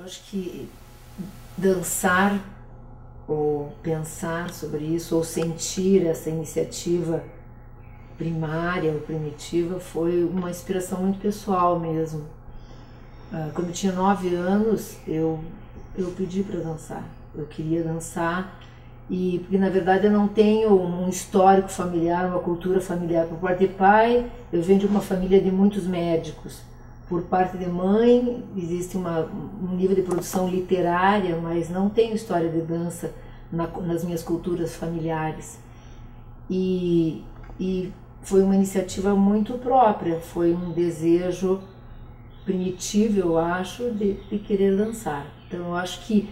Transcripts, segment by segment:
acho que dançar ou pensar sobre isso ou sentir essa iniciativa primária ou primitiva foi uma inspiração muito pessoal mesmo. Quando eu tinha 9 anos, eu pedi para dançar. Eu queria dançar porque na verdade eu não tenho um histórico familiar, uma cultura familiar. Por parte de pai, eu venho de uma família de muitos médicos. Por parte de mãe, existe um nível de produção literária, mas não tenho história de dança nas minhas culturas familiares. E foi uma iniciativa muito própria, foi um desejo primitivo, eu acho, de querer dançar. Então eu acho que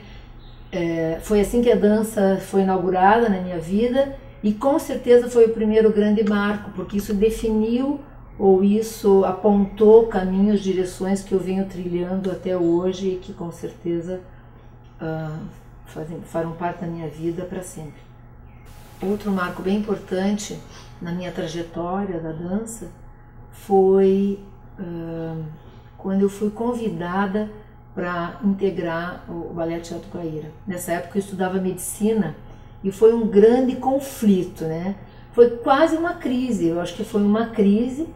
foi assim que a dança foi inaugurada na minha vida e com certeza foi o primeiro grande marco, porque isso definiu ou isso apontou caminhos, direções que eu venho trilhando até hoje e que com certeza farão parte da minha vida para sempre. Outro marco bem importante na minha trajetória da dança foi quando eu fui convidada para integrar o Balé Teatro Guaíra. Nessa época eu estudava medicina e foi um grande conflito, né? Foi quase uma crise, eu acho que foi uma crise,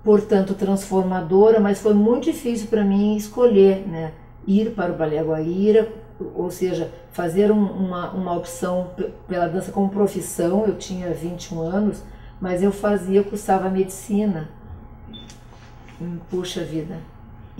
portanto transformadora, mas foi muito difícil para mim escolher, né? Ir para o Balé Guaíra, ou seja, fazer uma opção pela dança como profissão. Eu tinha 21 anos, mas eu cursava medicina. Puxa vida.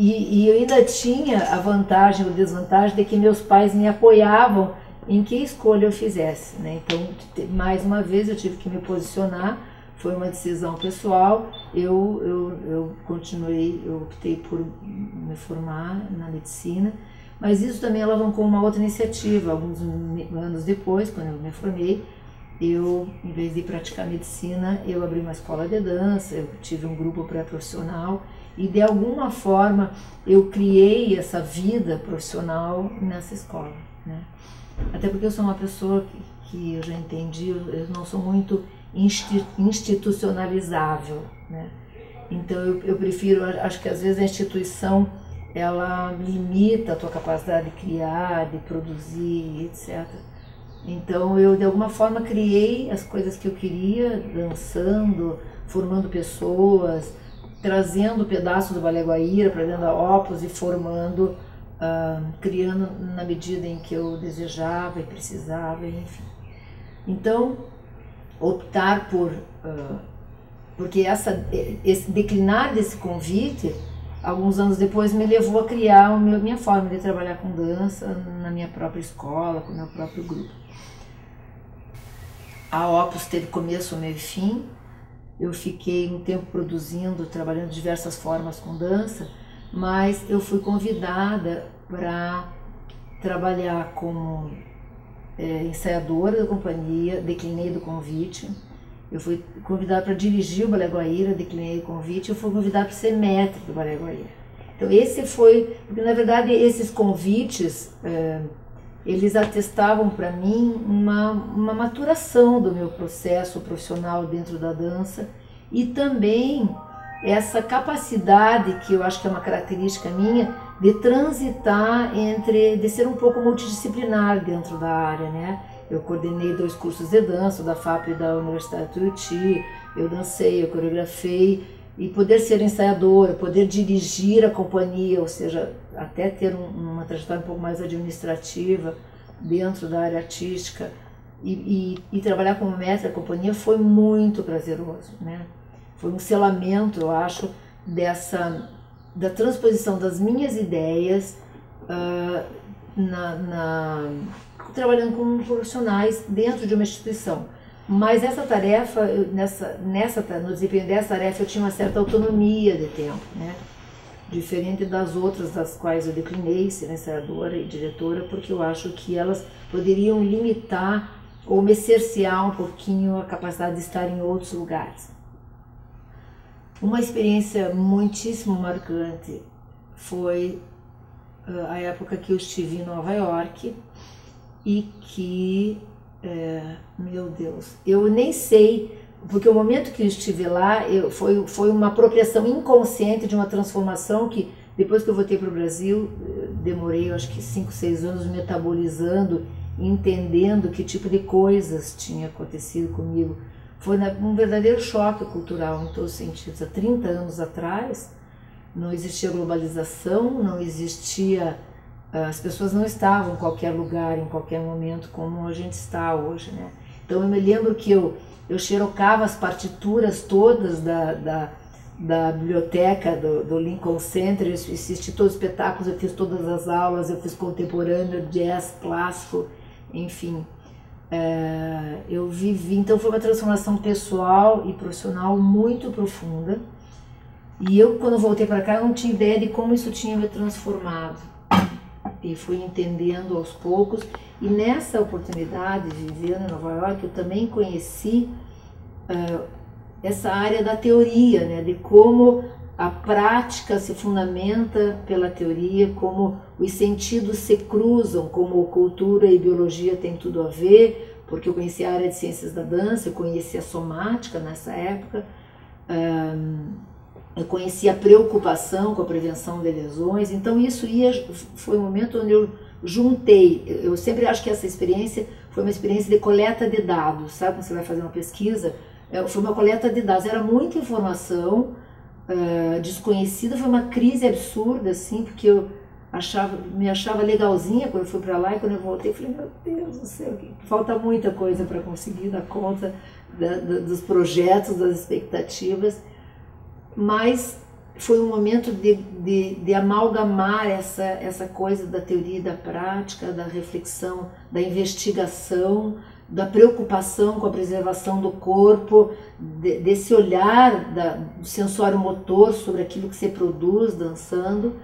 E eu ainda tinha a vantagem ou desvantagem de que meus pais me apoiavam em que escolha eu fizesse, né? Então, mais uma vez, eu tive que me posicionar, foi uma decisão pessoal, eu continuei, eu optei por me formar na medicina, mas isso também alavancou uma outra iniciativa. Alguns anos depois, quando eu me formei, em vez de praticar medicina, eu abri uma escola de dança, eu tive um grupo pré-profissional e de alguma forma eu criei essa vida profissional nessa escola, né? Até porque eu sou uma pessoa que eu já entendi, eu não sou muito institucionalizável, né? Então eu prefiro, acho que às vezes a instituição ela limita a tua capacidade de criar, de produzir, etc. Então eu de alguma forma criei as coisas que eu queria, dançando, formando pessoas, trazendo pedaços do Balé Guaíra para dentro da Opus e formando, criando na medida em que eu desejava e precisava, enfim. Então, optar porque esse declinar desse convite, alguns anos depois, me levou a criar a minha forma de trabalhar com dança na minha própria escola, com o meu próprio grupo. A Opus teve começo, meio e fim. Eu fiquei um tempo produzindo, trabalhando de diversas formas com dança, mas eu fui convidada para trabalhar como ensaiadora da companhia, declinei do convite. Eu fui convidada para dirigir o Balé Guaíra, declinei o convite. Eu fui convidada para ser maître do Balé Guaíra. Então porque na verdade esses convites, eles atestavam para mim uma maturação do meu processo profissional dentro da dança e também essa capacidade, que eu acho que é uma característica minha, de transitar de ser um pouco multidisciplinar dentro da área, né? Eu coordenei 2 cursos de dança, da FAP e da Universidade de Tuiuti, eu dancei, eu coreografei, e poder ser ensaiadora, poder dirigir a companhia, ou seja, até ter uma trajetória um pouco mais administrativa dentro da área artística e trabalhar como mestre da companhia foi muito prazeroso, né? Foi um selamento, eu acho, da transposição das minhas ideias trabalhando com profissionais dentro de uma instituição. Mas essa tarefa, no desempenho dessa tarefa, eu tinha uma certa autonomia de tempo, né? Diferente das outras das quais eu declinei, ser ensaiadora e diretora, porque eu acho que elas poderiam limitar ou me cercear um pouquinho a capacidade de estar em outros lugares. Uma experiência muitíssimo marcante foi a época que eu estive em Nova York e que, meu Deus, eu nem sei, porque o momento que eu estive lá foi uma apropriação inconsciente de uma transformação que, depois que eu voltei para o Brasil, demorei, eu acho que 5, 6 anos metabolizando, entendendo que tipo de coisas tinha acontecido comigo. Foi um verdadeiro choque cultural em todos os sentidos. Há 30 anos atrás não existia globalização, não existia, as pessoas não estavam em qualquer lugar, em qualquer momento, como a gente está hoje, né? Então eu me lembro que eu xerocava as partituras todas da biblioteca do Lincoln Center, eu assisti todos os espetáculos, eu fiz todas as aulas, eu fiz contemporâneo, jazz, clássico, enfim. Eu vivi, então foi uma transformação pessoal e profissional muito profunda. E eu, quando voltei para cá, eu não tinha ideia de como isso tinha me transformado. E fui entendendo aos poucos. E nessa oportunidade de viver em Nova York, eu também conheci essa área da teoria, né? De como a prática se fundamenta pela teoria, como os sentidos se cruzam, como cultura e biologia têm tudo a ver, porque eu conheci a área de ciências da dança, eu conheci a somática nessa época, eu conheci a preocupação com a prevenção de lesões, então isso foi um momento onde eu juntei, eu sempre acho que essa experiência foi uma experiência de coleta de dados, sabe quando você vai fazer uma pesquisa? Foi uma coleta de dados, era muita informação, desconhecida, foi uma crise absurda, assim, porque eu me achava legalzinha quando eu fui para lá, e quando eu voltei, eu falei, meu Deus do céu, falta muita coisa para conseguir dar conta dos projetos, das expectativas, mas foi um momento de amalgamar essa coisa da teoria e da prática, da reflexão, da investigação, da preocupação com a preservação do corpo, desse olhar do sensório motor sobre aquilo que se produz dançando.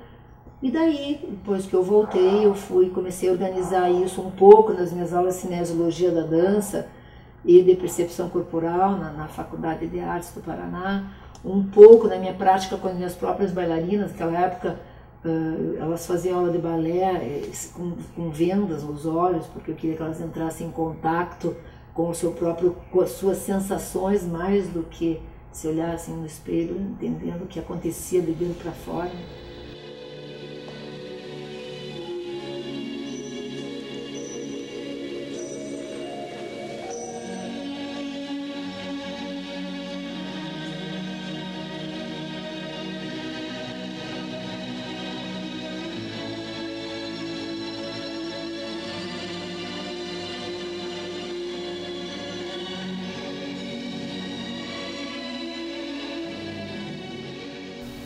E daí, depois que eu voltei, comecei a organizar isso um pouco nas minhas aulas de cinesiologia da dança e de percepção corporal na Faculdade de Artes do Paraná, um pouco na minha prática com as minhas próprias bailarinas. Naquela época elas faziam aula de balé com vendas nos olhos, porque eu queria que elas entrassem em contato com o seu próprio, com as suas sensações, mais do que se olhassem no espelho, entendendo o que acontecia de dentro para fora.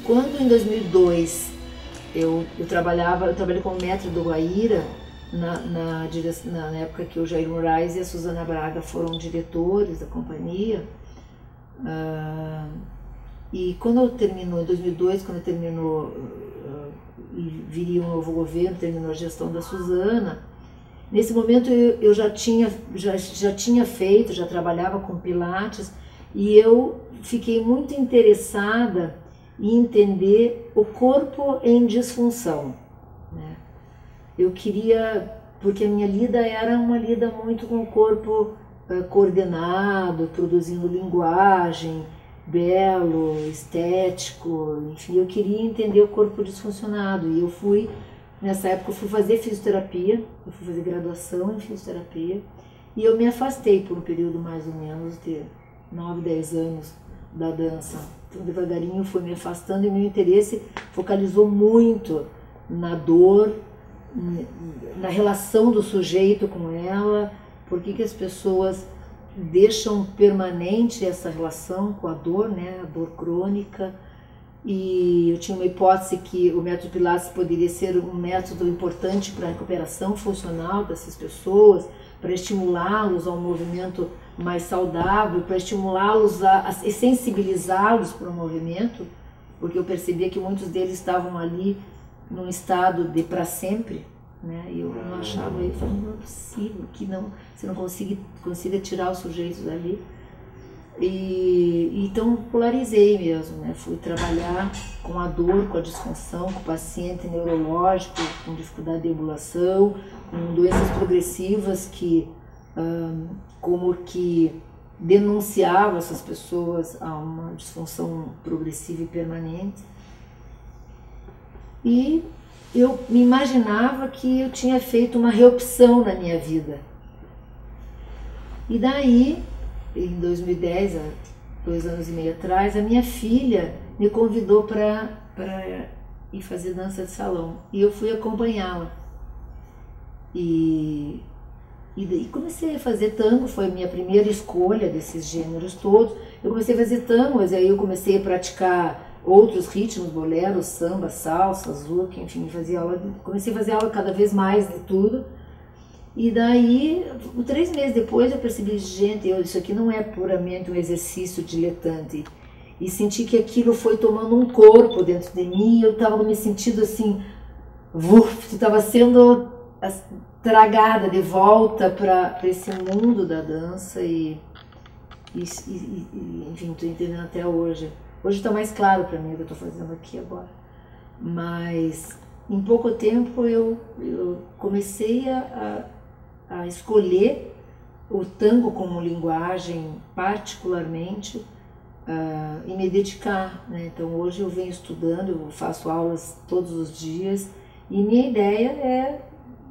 Quando em 2002 eu trabalhei como maître do Guaíra, na época que o Jair Moraes e a Suzana Braga foram diretores da companhia, e quando eu terminou, em 2002, quando terminou e viria um novo governo, terminou a gestão da Suzana, nesse momento eu já tinha feito, já trabalhava com Pilates, e eu fiquei muito interessada e entender o corpo em disfunção, né? Eu queria, porque a minha lida era uma lida muito com o corpo coordenado, produzindo linguagem, belo, estético, enfim, eu queria entender o corpo disfuncionado. E nessa época eu fui fazer fisioterapia, eu fui fazer graduação em fisioterapia, e eu me afastei por um período mais ou menos de 9, 10 anos da dança. Então, devagarinho fui me afastando, e meu interesse focalizou muito na dor, na relação do sujeito com ela, por que as pessoas deixam permanente essa relação com a dor, né, a dor crônica. E eu tinha uma hipótese que o método Pilates poderia ser um método importante para a recuperação funcional dessas pessoas, para estimulá-los a um movimento mais saudável, para estimulá-los e sensibilizá-los para o movimento, porque eu percebia que muitos deles estavam ali num estado de para sempre, né? E eu não achava, eu falei, não é possível que você não consiga tirar os sujeitos dali. E então polarizei mesmo, né? Fui trabalhar com a dor, com a disfunção, com o paciente neurológico, com dificuldade de ambulação, com doenças progressivas como que denunciavam essas pessoas a uma disfunção progressiva e permanente. E eu me imaginava que eu tinha feito uma reopção na minha vida. E daí, em 2010, há 2 anos e meio atrás, a minha filha me convidou para ir fazer dança de salão. E eu fui acompanhá-la. E daí comecei a fazer tango, foi a minha primeira escolha desses gêneros todos. Eu comecei a fazer tango, mas aí eu comecei a praticar outros ritmos, bolero, samba, salsa, zouk, enfim, comecei a fazer aula cada vez mais de tudo. E daí, 3 meses depois, eu percebi, gente, isso aqui não é puramente um exercício diletante. E senti que aquilo foi tomando um corpo dentro de mim, e eu estava me sentindo assim, estava sendo tragada de volta para esse mundo da dança enfim, estou entendendo até hoje. Hoje está mais claro para mim o que eu estou fazendo aqui agora. Mas em pouco tempo eu comecei a escolher o tango como linguagem particularmente e me dedicar, né? Então hoje eu venho estudando, eu faço aulas todos os dias e minha ideia é,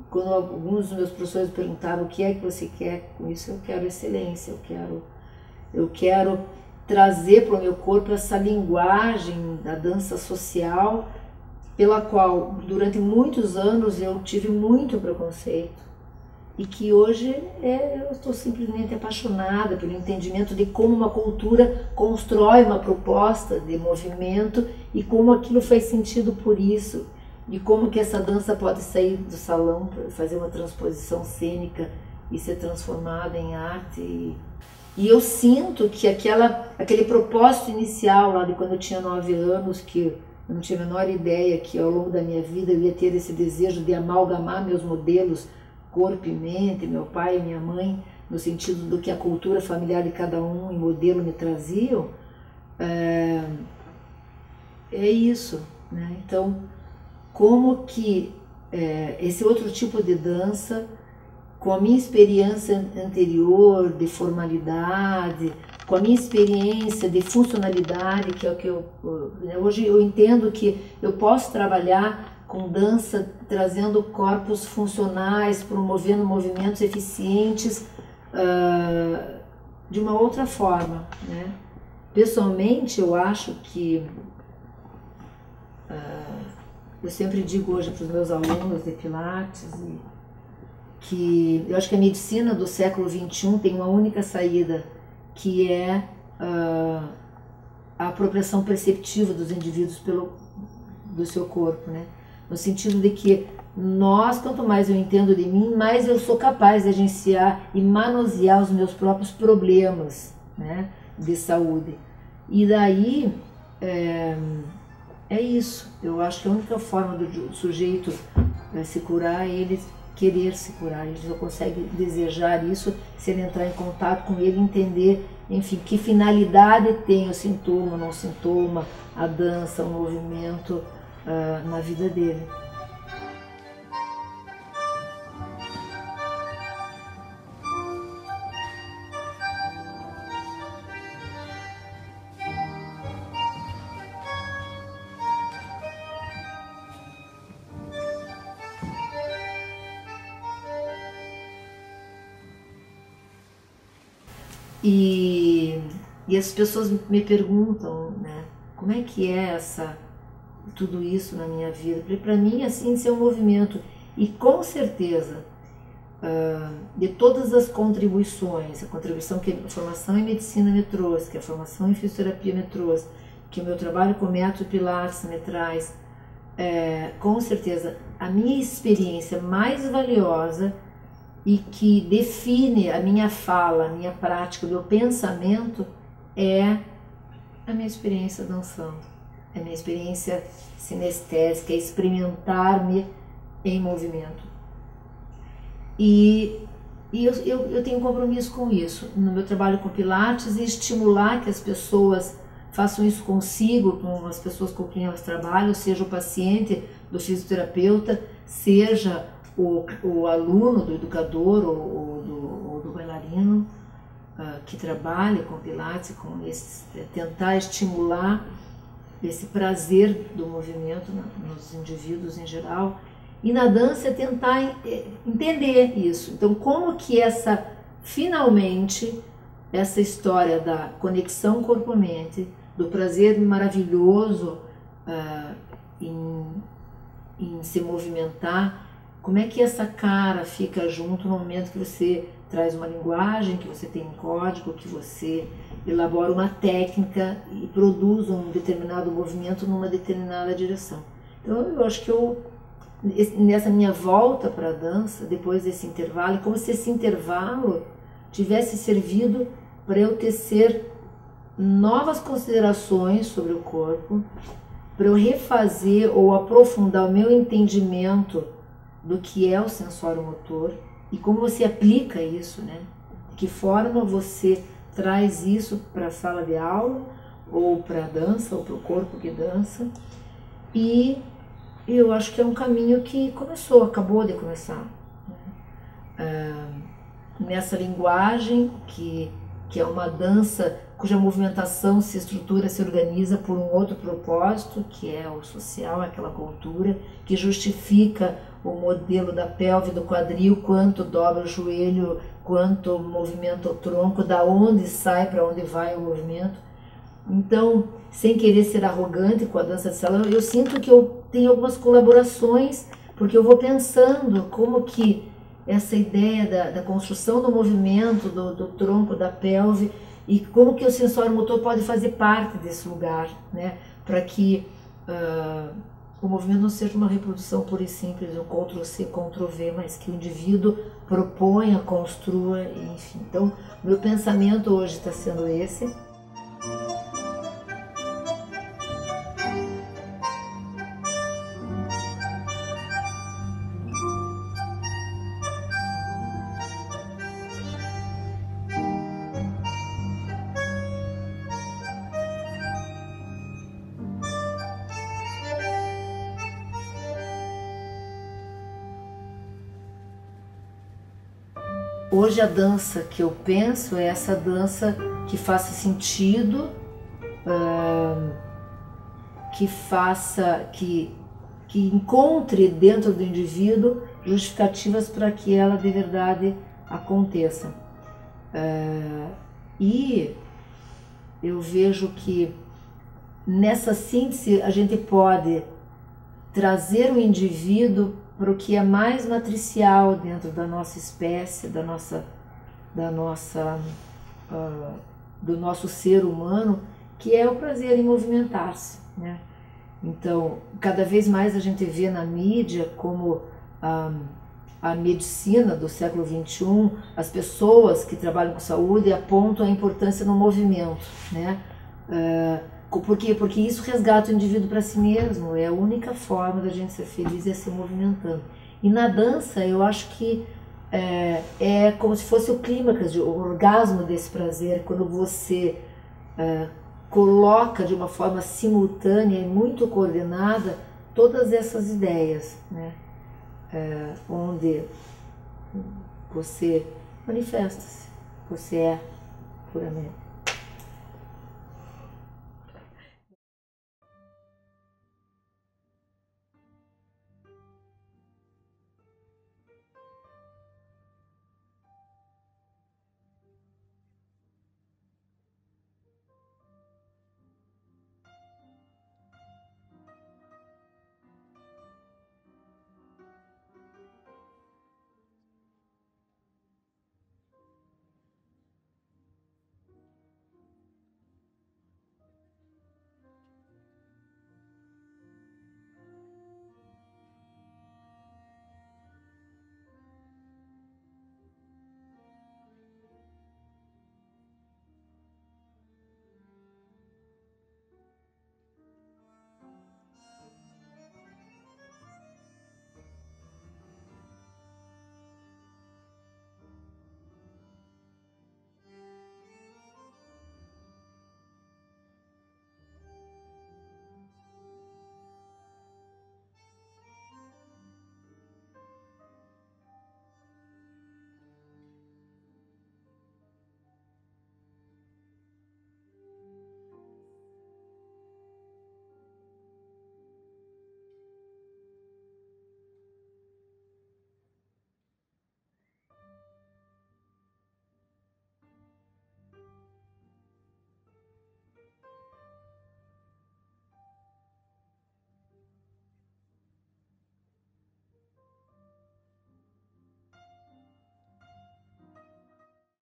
quando alguns dos meus professores perguntaram o que é que você quer com isso, eu quero excelência, eu quero trazer para o meu corpo essa linguagem da dança social pela qual durante muitos anos eu tive muito preconceito e que hoje eu estou simplesmente apaixonada pelo entendimento de como uma cultura constrói uma proposta de movimento e como aquilo faz sentido por isso, de como que essa dança pode sair do salão para fazer uma transposição cênica e ser transformada em arte. E eu sinto que aquele propósito inicial lá de quando eu tinha 9 anos, que eu não tinha a menor ideia que ao longo da minha vida eu ia ter esse desejo de amalgamar meus modelos, corpo e mente, meu pai e minha mãe, no sentido do que a cultura familiar de cada um e modelo me traziam, é isso, né? Então, como que esse outro tipo de dança, com a minha experiência anterior de formalidade, com a minha experiência de funcionalidade, que é o que hoje eu entendo que eu posso trabalhar com dança trazendo corpos funcionais, promovendo movimentos eficientes de uma outra forma, né? Pessoalmente, eu acho que eu sempre digo hoje para os meus alunos de Pilates que eu acho que a medicina do século XXI tem uma única saída, que é a apropriação perceptiva dos indivíduos do seu corpo, né? No sentido de que quanto mais eu entendo de mim, mais eu sou capaz de agenciar e manusear os meus próprios problemas, né, de saúde. E daí, é isso. Eu acho que a única forma do sujeito se curar é ele querer se curar. Ele só consegue desejar isso se ele entrar em contato com ele, entender, enfim, que finalidade tem o sintoma, não sintoma, a dança, o movimento na vida dele. E as pessoas me perguntam, né, como é que é tudo isso na minha vida? Para mim, assim, isso é um movimento. E com certeza, de todas as contribuições, a contribuição que a formação em medicina me trouxe, que a formação em fisioterapia me trouxe, que o meu trabalho com método Pilates me traz, com certeza, a minha experiência mais valiosa e que define a minha fala, a minha prática, o meu pensamento é a minha experiência dançando, é a minha experiência sinestésica, é experimentar-me em movimento. E eu tenho um compromisso com isso, no meu trabalho com Pilates, e estimular que as pessoas façam isso consigo, com as pessoas com quem elas trabalham, seja o paciente do fisioterapeuta, seja o aluno do educador ou do bailarino que trabalha com Pilates, tentar estimular esse prazer do movimento nos indivíduos em geral, e na dança tentar entender isso. Então, como que finalmente, essa história da conexão corpo-mente, do prazer maravilhoso em se movimentar, como é que essa cara fica junto no momento que você traz uma linguagem, que você tem um código, que você elabora uma técnica e produz um determinado movimento numa determinada direção. Então eu acho que nessa minha volta para a dança, depois desse intervalo, é como se esse intervalo tivesse servido para eu tecer novas considerações sobre o corpo, para eu refazer ou aprofundar o meu entendimento do que é o sensório motor e como você aplica isso, né? De que forma você traz isso para a sala de aula, ou para a dança, ou para o corpo que dança. E eu acho que é um caminho que acabou de começar, né? Nessa linguagem que é uma dança cuja movimentação se estrutura, se organiza por um outro propósito, que é o social, aquela cultura que justifica o modelo da pelve, do quadril, quanto dobra o joelho, quanto movimenta o tronco, da onde sai, para onde vai o movimento. Então, sem querer ser arrogante com a dança de salão, eu sinto que eu tenho algumas colaborações, porque eu vou pensando como que essa ideia da construção do movimento, do tronco, da pelve, e como que o sensório motor pode fazer parte desse lugar, né? Para que o movimento não seja uma reprodução pura e simples, um Ctrl+C, Ctrl+V, mas que o indivíduo proponha, construa, enfim. Então, meu pensamento hoje está sendo esse. Hoje a dança que eu penso é essa dança que faça sentido, que encontre dentro do indivíduo justificativas para que ela de verdade aconteça. E eu vejo que nessa síntese a gente pode trazer o indivíduo para o que é mais matricial dentro da nossa espécie, do nosso ser humano, que é o prazer em movimentar-se, né? Então, cada vez mais a gente vê na mídia como a medicina do século XXI, as pessoas que trabalham com saúde apontam a importância no movimento, né? Por quê? Porque isso resgata o indivíduo para si mesmo, é a única forma da gente ser feliz, é se movimentando. E na dança eu acho que é como se fosse o clímax, o orgasmo desse prazer, quando você coloca de uma forma simultânea e muito coordenada todas essas ideias, né? Onde você manifesta-se, você é puramente.